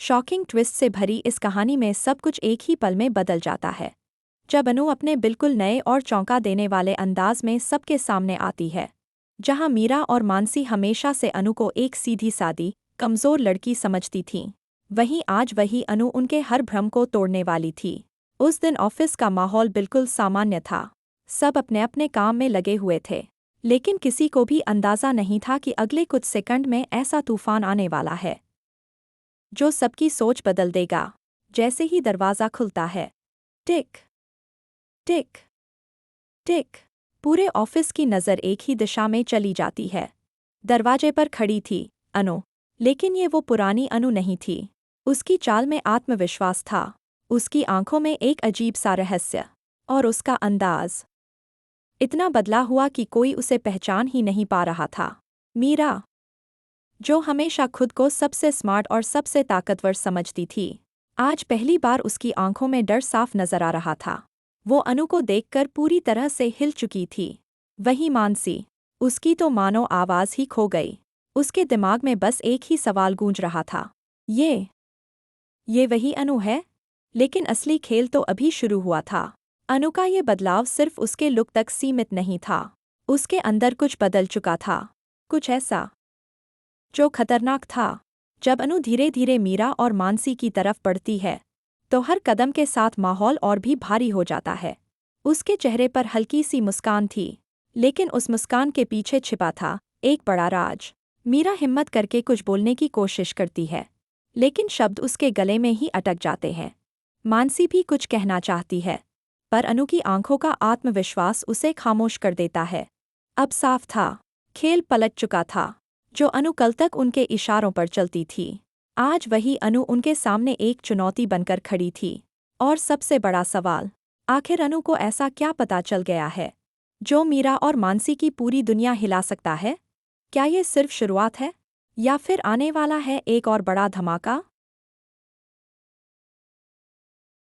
Shocking twist से भरी इस कहानी में सब कुछ एक ही पल में बदल जाता है जब अनु अपने बिल्कुल नए और चौंका देने वाले अंदाज में सबके सामने आती है। जहां मीरा और मानसी हमेशा से अनु को एक सीधी सादी कमजोर लड़की समझती थीं, वहीं आज वही अनु उनके हर भ्रम को तोड़ने वाली थी। उस दिन ऑफिस का माहौल बिल्कुल सामान्य था। सब अपने अपने काम में लगे हुए थे, लेकिन किसी को भी अंदाजा नहीं था कि अगले कुछ सेकंड में ऐसा तूफान आने वाला है जो सबकी सोच बदल देगा। जैसे ही दरवाज़ा खुलता है, टिक टिक टिक, पूरे ऑफिस की नज़र एक ही दिशा में चली जाती है। दरवाजे पर खड़ी थी अनु, लेकिन ये वो पुरानी अनु नहीं थी। उसकी चाल में आत्मविश्वास था, उसकी आंखों में एक अजीब सा रहस्य, और उसका अंदाज इतना बदला हुआ कि कोई उसे पहचान ही नहीं पा रहा था। मीरा, जो हमेशा खुद को सबसे स्मार्ट और सबसे ताकतवर समझती थी, आज पहली बार उसकी आंखों में डर साफ नजर आ रहा था। वो अनु को देखकर पूरी तरह से हिल चुकी थी। वही मानसी, उसकी तो मानो आवाज़ ही खो गई। उसके दिमाग में बस एक ही सवाल गूंज रहा था, ये वही अनु है? लेकिन असली खेल तो अभी शुरू हुआ था। अनु का ये बदलाव सिर्फ उसके लुक तक सीमित नहीं था, उसके अंदर कुछ बदल चुका था, कुछ ऐसा जो खतरनाक था। जब अनु धीरे धीरे मीरा और मानसी की तरफ बढ़ती है, तो हर कदम के साथ माहौल और भी भारी हो जाता है। उसके चेहरे पर हल्की सी मुस्कान थी, लेकिन उस मुस्कान के पीछे छिपा था एक बड़ा राज। मीरा हिम्मत करके कुछ बोलने की कोशिश करती है, लेकिन शब्द उसके गले में ही अटक जाते हैं। मानसी भी कुछ कहना चाहती है, पर अनु की आंखों का आत्मविश्वास उसे खामोश कर देता है। अब साफ था, खेल पलट चुका था। जो अनु कल तक उनके इशारों पर चलती थी, आज वही अनु उनके सामने एक चुनौती बनकर खड़ी थी। और सबसे बड़ा सवाल, आखिर अनु को ऐसा क्या पता चल गया है जो मीरा और मानसी की पूरी दुनिया हिला सकता है? क्या ये सिर्फ शुरुआत है, या फिर आने वाला है एक और बड़ा धमाका?